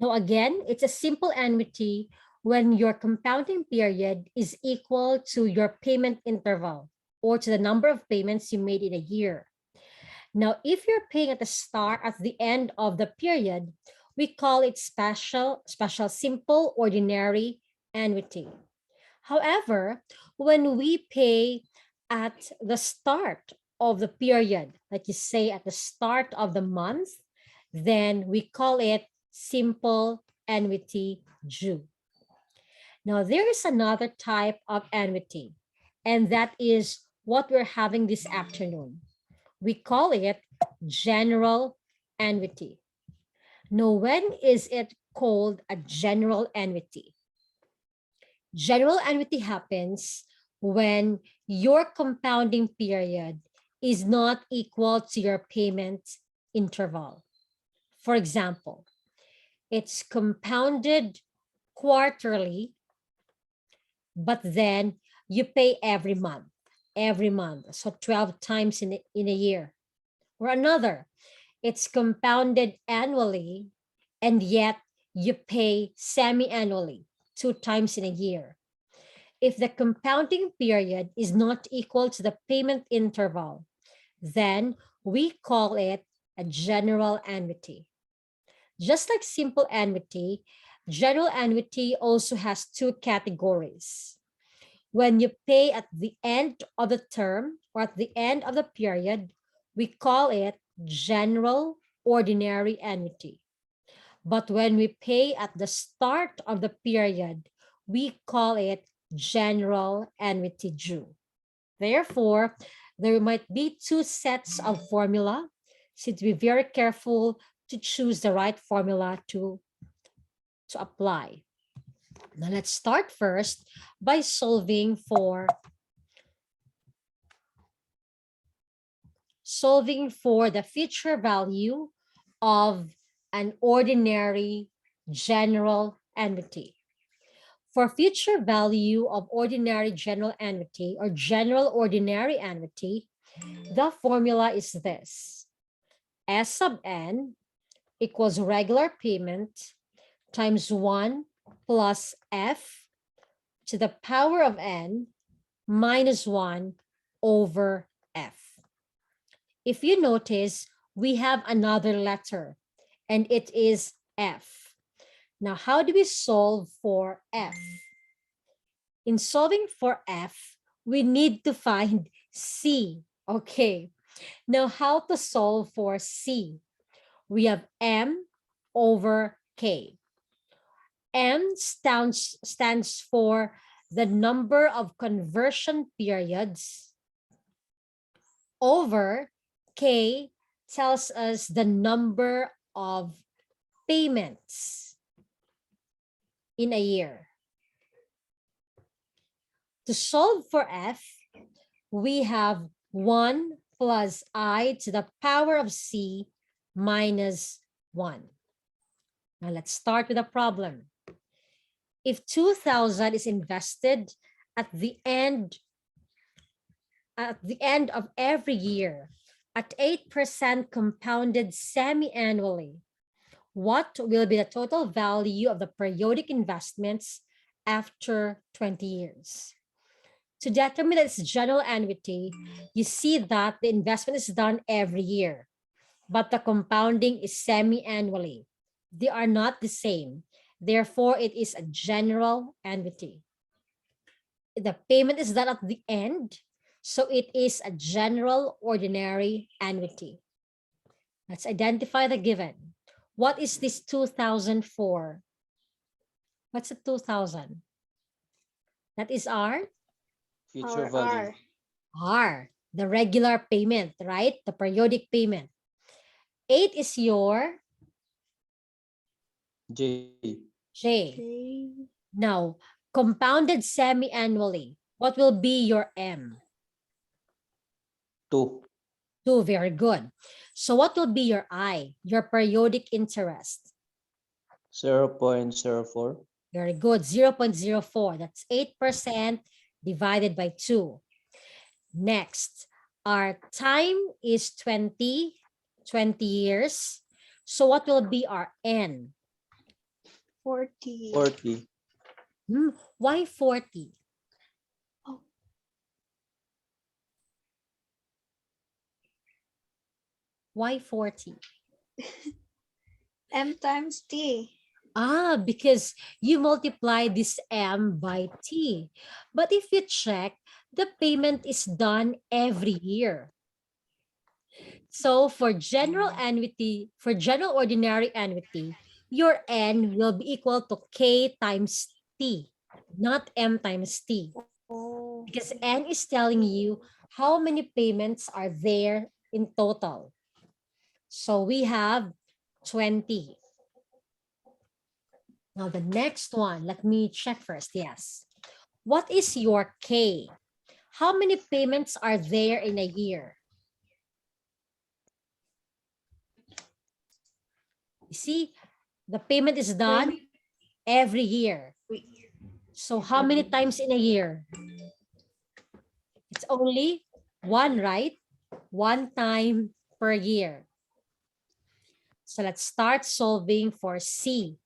Now again, it's a simple annuity when your compounding period is equal to your payment interval or to the number of payments you made in a year. Now, if you're paying at the start, at the end of the period, we call it special, simple, ordinary annuity. However, when we pay at the start of the period, like you say at the start of the month, then we call it simple annuity due. Now, there is another type of annuity, and that is what we're having this afternoon. We call it general annuity. Now, when is it called a general annuity? General annuity happens when your compounding period is not equal to your payment interval. For example, it's compounded quarterly, but then you pay every month. So 12 times in a year. Or another, it's compounded annually, and yet you pay semi-annually, 2 times in a year. If the compounding period is not equal to the payment interval, then we call it a general annuity. Just like simple annuity, general annuity also has 2 categories. When you pay at the end of the term or at the end of the period, we call it general ordinary annuity. But when we pay at the start of the period, we call it general annuity due. Therefore, there might be 2 sets of formula, so to be very careful to choose the right formula to apply. Now let's start first by solving for the future value of an ordinary general annuity. For future value of ordinary general annuity or general ordinary annuity, the formula is this: S sub n equals regular payment times 1 plus f to the power of n minus 1 over f. If you notice, we have another letter, and it is f. Now, how do we solve for f? In solving for f, we need to find c. Okay. Now, how to solve for c? We have m over k. M stands for the number of conversion periods, over K tells us the number of payments in a year. To solve for F, we have 1 plus I to the power of C minus 1. Now let's start with a problem. If 2,000 is invested at the end of every year at 8% compounded semi-annually, what will be the total value of the periodic investments after 20 years? To determine its general annuity, you see that the investment is done every year, but the compounding is semi-annually. They are not the same. Therefore, it is a general annuity. The payment is done at the end, so it is a general ordinary annuity. Let's identify the given. What is this 2,000 for? What's the 2,000? That is our Future value. R, the regular payment, right? The periodic payment. 8 is your J. Now, compounded semi-annually, what will be your M? 2. 2, very good. So what will be your I, your periodic interest? 0.04. Very good, 0.04. That's 8% divided by 2. Next, our time is 20 years. So what will be our N? 40. 40. Why 40? Oh. Why 40? M times T. Because you multiply this M by T. But if you check, the payment is done every year. So for general annuity, for general ordinary annuity, your N will be equal to K times T, not M times T. Oh. Because N is telling you how many payments are there in total. So we have 20. Now the next one, let me check first. Yes. What is your K? How many payments are there in a year? You see, the payment is done every year. So how many times in a year? It's only one, right? One time per year. So let's start solving for C.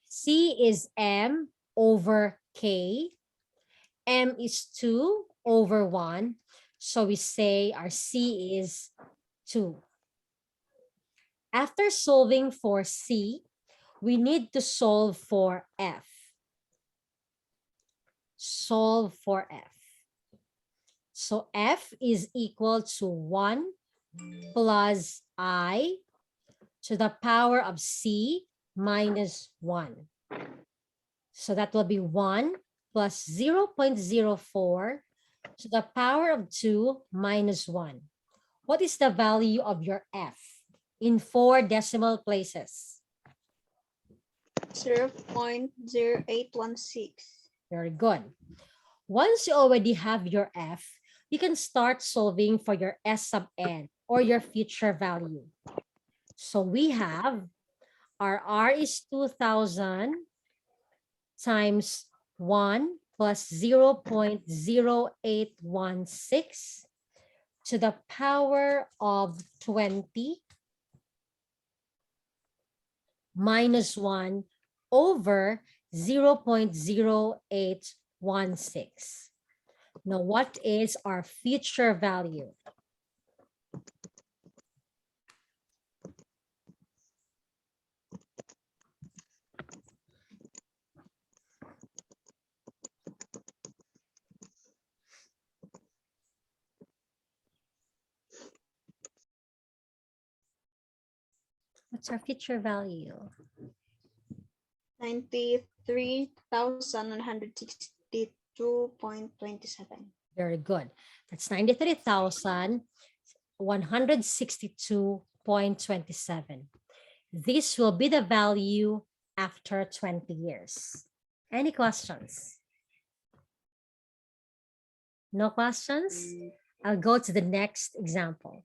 C is M over K. M is 2 over 1. So we say our C is 2. After solving for C, we need to solve for F. Solve for F. So F is equal to 1 plus I to the power of C minus 1. So that will be 1 plus 0.04 to the power of 2 minus 1. What is the value of your F in 4 decimal places? 0.0816. Very good. Once you already have your F, you can start solving for your S sub n or your future value. So we have our R is 2000 times 1 plus 0.0816 to the power of 20 minus 1 over 0.0816. Now, what is our future value? What's our future value? 93,162.27. Very good. That's 93,162.27. This will be the value after 20 years. Any questions? No questions? I'll go to the next example.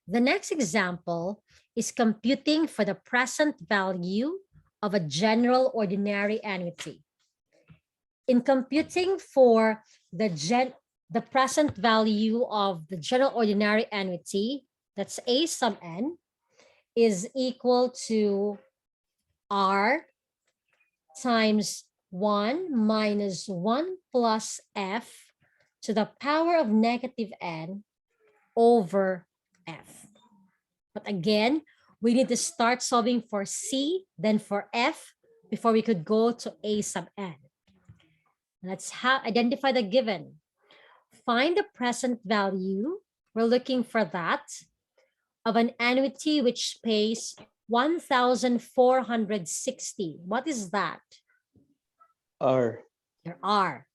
The next example is computing for the present value of a general ordinary annuity. In computing for the present value of the general ordinary annuity, that's A sub n, is equal to R times 1 minus 1 plus F to the power of negative n over F. But again, we need to start solving for C, then for F, before we could go to A sub n. Let's identify the given. Find the present value. We're looking for that of an annuity which pays 1,460. What is that? R. There are.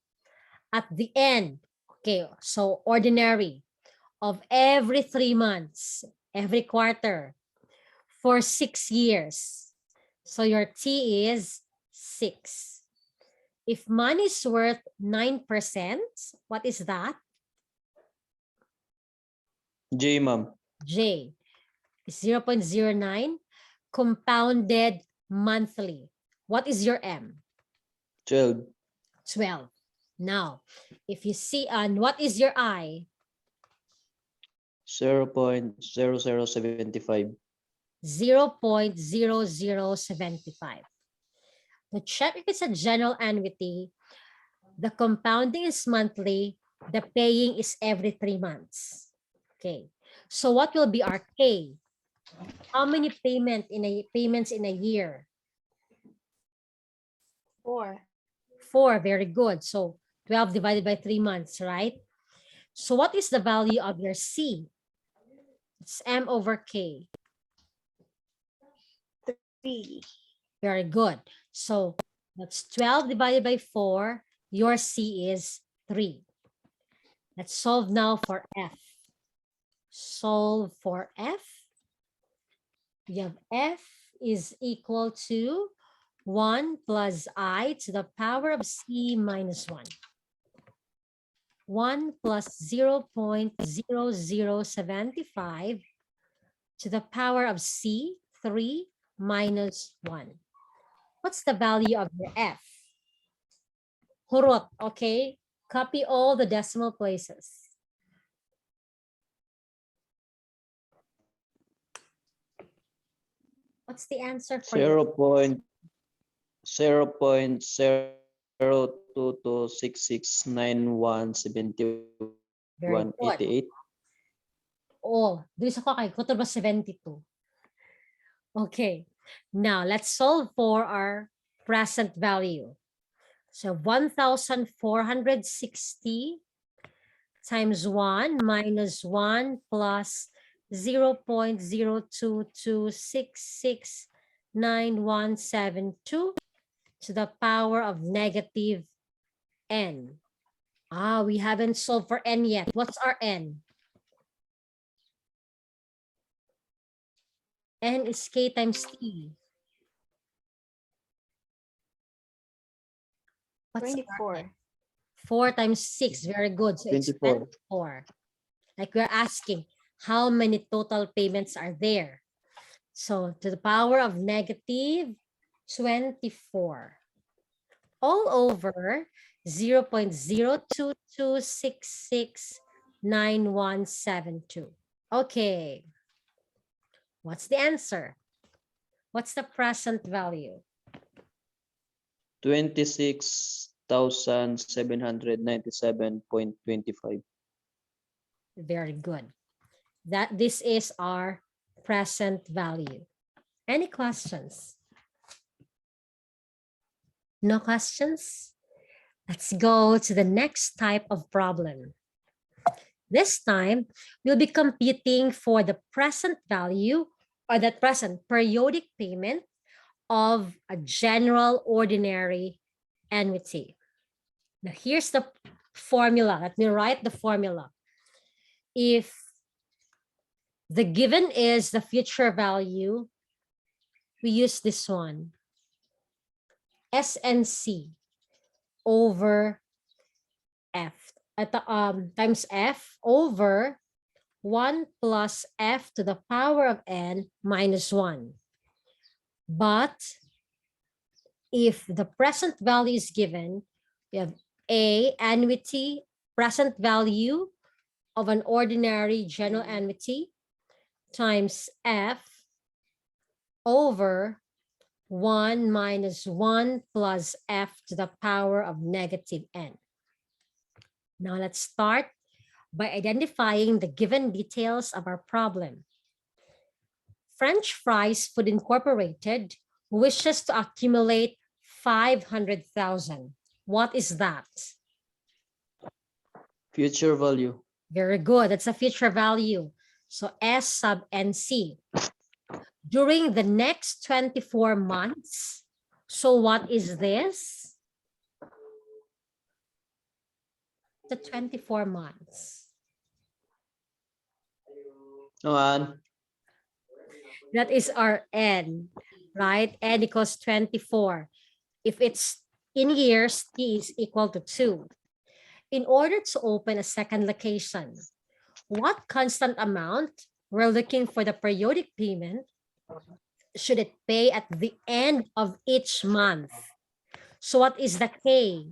At the end, okay, so ordinary, of every 3 months, every quarter, for 6 years. So your T is 6. If money is worth 9%, what is that? J, ma'am. J is 0.09 compounded monthly. What is your M? 12. 12. Now, if you see, and what is your I? 0.0075. 0.0075. To check if it's a general annuity, the compounding is monthly, the paying is every 3 months. Okay. So what will be our K? How many payments in a year? 4. 4, very good. So 12 divided by 3 months, right? So what is the value of your C? It's M over K. 3. Very good. So that's 12 divided by 4. Your C is 3. Let's solve now for F. Solve for F. We have F is equal to 1 plus I to the power of C minus 1. 1 plus 0.0075 to the power of C, 3 minus 1. What's the value of your F? Hurot, okay? Copy all the decimal places. What's the answer for your 0.022669171 very good? 88? Oh, dito sa kakay, ko ba 72? Okay, now let's solve for our present value. So 1,460 times 1 minus 1 plus 0.022669172 to the power of negative n. We haven't solved for n yet. What's our n? N is k times t. What's our 24. 4 times 6? Very good. So it's 24. 24. Like we're asking, how many total payments are there? So to the power of negative 24. All over 0.022669172. Okay. What's the answer? What's the present value? 26,797.25. Very good. This is our present value. Any questions? No questions? Let's go to the next type of problem. This time, we'll be computing for the present value or the present periodic payment of a general ordinary annuity. Now, here's the formula. Let me write the formula. If the given is the future value, we use this one. SNC over F times F over 1 plus F to the power of N minus 1. But if the present value is given, we have A, annuity, present value of an ordinary general annuity times F over 1 minus 1 plus F to the power of negative N. Now let's start by identifying the given details of our problem. French Fries Food Incorporated wishes to accumulate 500,000. What is that? Future value. Very good. That's a future value. So S sub NC. During the next 24 months. So what is this? The 24 months. Noan. That is our N, right? N equals 24. If it's in years, T is equal to 2. In order to open a second location, what constant amount we're looking for the periodic payment should it pay at the end of each month? So what is the K?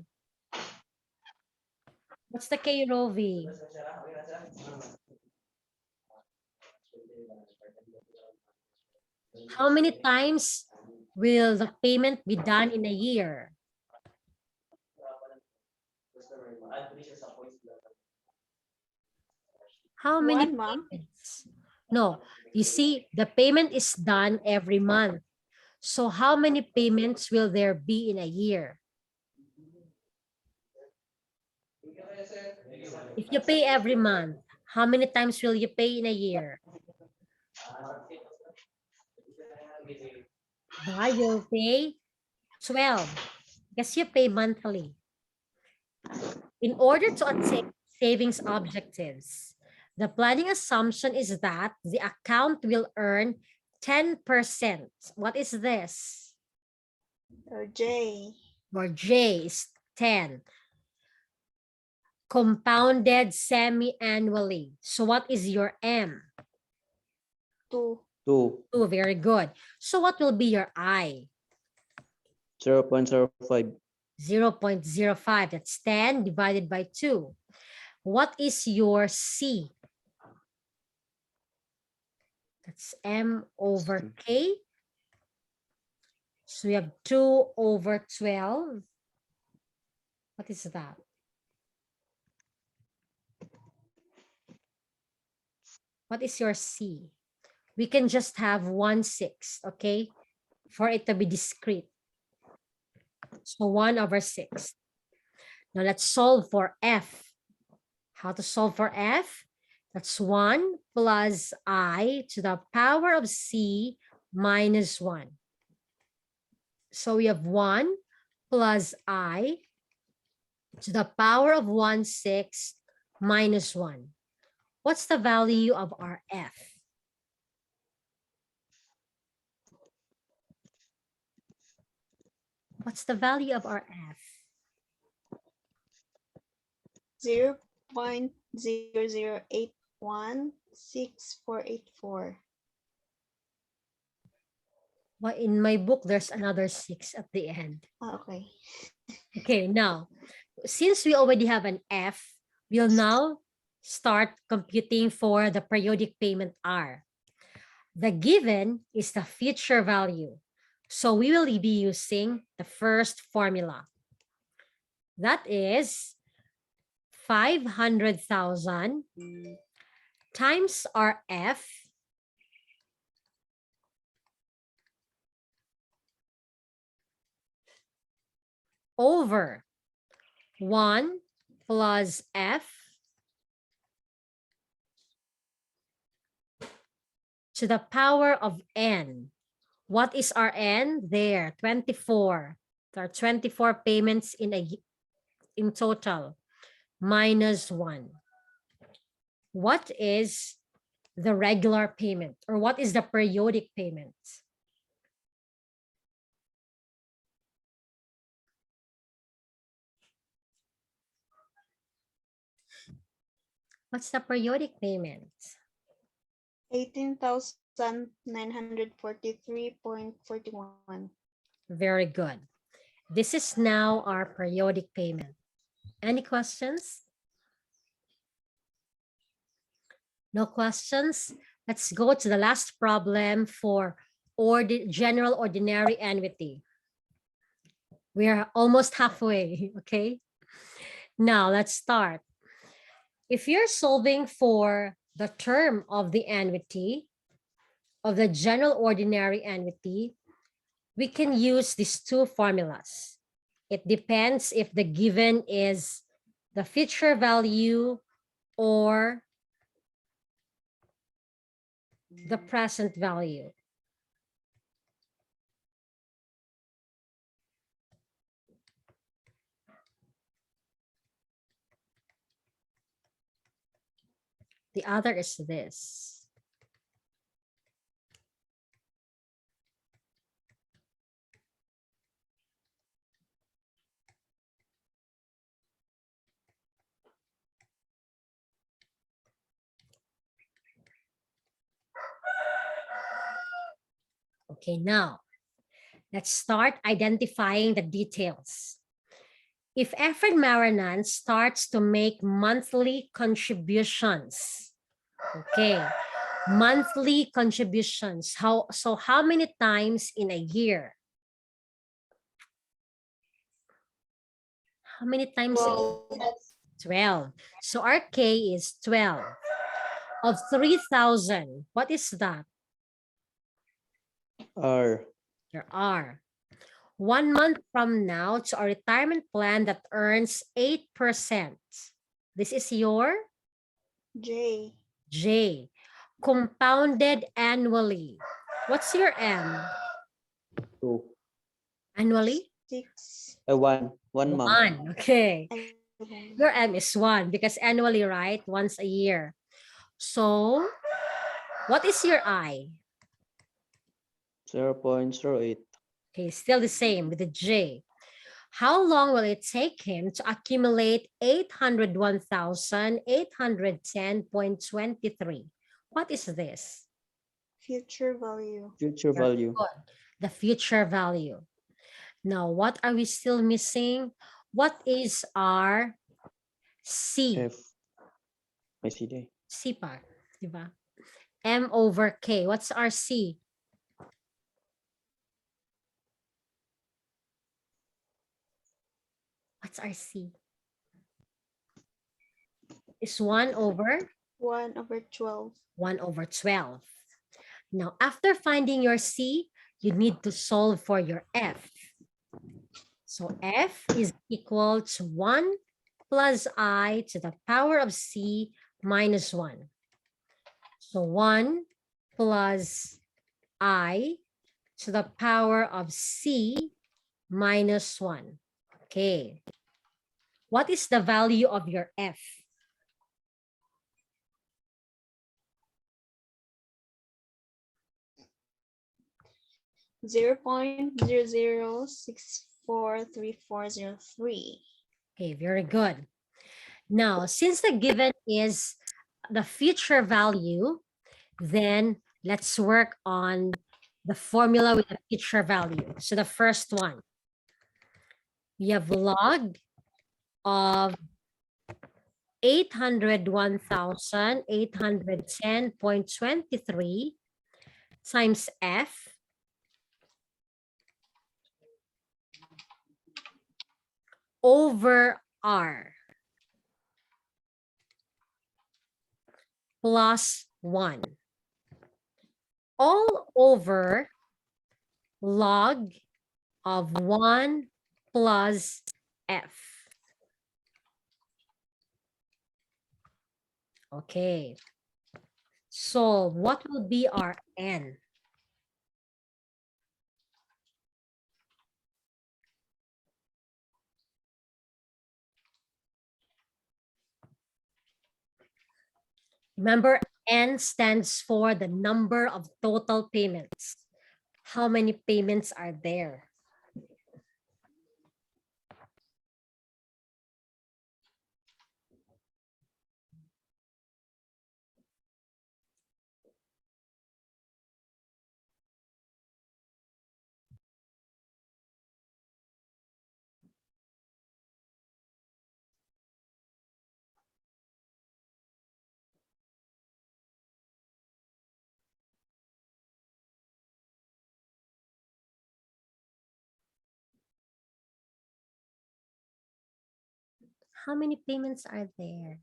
What's the K, Rovi? How many times will the payment be done in a year? How many One, ma'am. payments? No, you see, the payment is done every month. So how many payments will there be in a year? If you pay every month, how many times will you pay in a year? You'll pay 12 because you pay monthly. In order to attain savings objectives, the planning assumption is that the account will earn 10%. What is this? J. Or J is 10. Compounded semi-annually. So what is your M? 2. 2. 2, very good. So what will be your I? 0.05. 0.05. That's 10 divided by 2. What is your C? That's M over K. So we have 2 over 12. What is that? What is your C? We can just have 1/6, okay? For it to be discrete. So 1 over 6. Now let's solve for F. How to solve for F? That's 1 plus I to the power of C minus 1. So we have 1 plus I to the power of 1/6 minus 1. What's the value of our F? What's the value of our F? 0.00816484. Well, in my book, there's another 6 at the end. Okay. Okay, now, since we already have an F, we'll now start computing for the periodic payment R. The given is the future value. So we will be using the first formula. That is 500,000 times our F over 1 plus F to the power of N. What is our N? There, 24. There are 24 payments in total, minus 1. What is the regular payment, or what is the periodic payment? What's the periodic payment? 18,943.41. Very good. This is now our periodic payment. Any questions? No questions? Let's go to the last problem for general ordinary annuity. We are almost halfway, okay? Now let's start. If you're solving for the term of the annuity, of the general ordinary annuity, we can use these two formulas. It depends if the given is the future value or the present value. The other is this. Okay, now let's start identifying the details. If Efren Maranan starts to make monthly contributions, okay, Monthly contributions. How many times in a year? How many times a year? 12. So our K is 12. Of 3,000, what is that? R. Your R. 1 month from now to a retirement plan that earns 8%. This is your J. J. Compounded annually. What's your M? 2. Annually? 6. 1. 1 month. 1. Okay. Okay. Your M is 1 because annually, right? Once a year. So, what is your I? 0.08. Okay, still the same with the J. How long will it take him to accumulate 801,810.23? What is this? Future value. Future Very value. good. The future value. Now, what are we still missing? What is our C? F. May CD. C pa, di ba? M over K. What's our C? What's our C? Is 1 over? 1 over 12. 1 over 12. Now, after finding your C, you need to solve for your F. So F is equal to 1 plus I to the power of C minus 1. So 1 plus I to the power of C minus 1. Okay. What is the value of your F? 0.00643403. Okay, very good. Now, since the given is the future value, then let's work on the formula with the future value. So the first one, we have log of 801,810.23 times F over R plus 1 all over log of 1 plus F. Okay. So what will be our N? Remember, N stands for the number of total payments. How many payments are there? How many payments are there?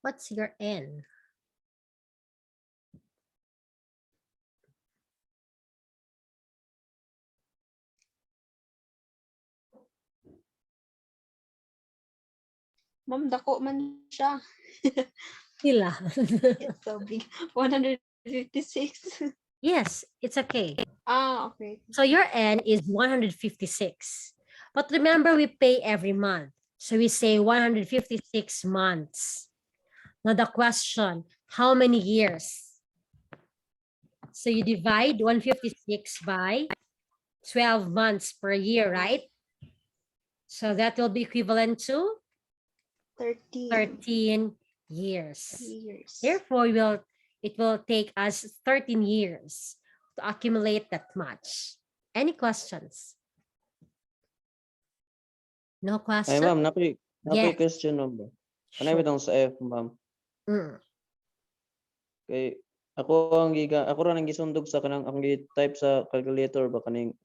What's your N? Ma'am, dako man siya. Sila. It's so big. 156. Yes, it's okay. Okay. So your N is 156. But remember, we pay every month. So we say 156 months. Now the question, how many years? So you divide 156 by 12 months per year, right? So that will be equivalent to 13. 13 years. Years. Therefore, it will take us 13 years to accumulate that much. Any questions? No Ay, question? ma'am, nakoy Yes. question number. Kanay Sure. bitong sa F, ma'am. Mm. Kay ako ra nang gisundog sa kanang akong type sa calculator ba kanang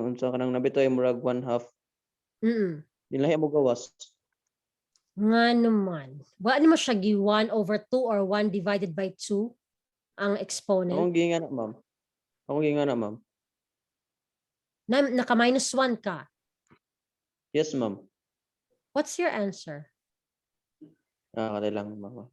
unsa kanang nabitoy murag 1/2. Mm. Dilahi mo gawas. Nga naman. Ano mo siya, 1/2 or 1 divided by 2 ang exponent? Akong gingana, ma'am. Akong gingana, ma'am. Naka -1 ka. Yes, ma'am. What's your answer? Kada lang, ma'am.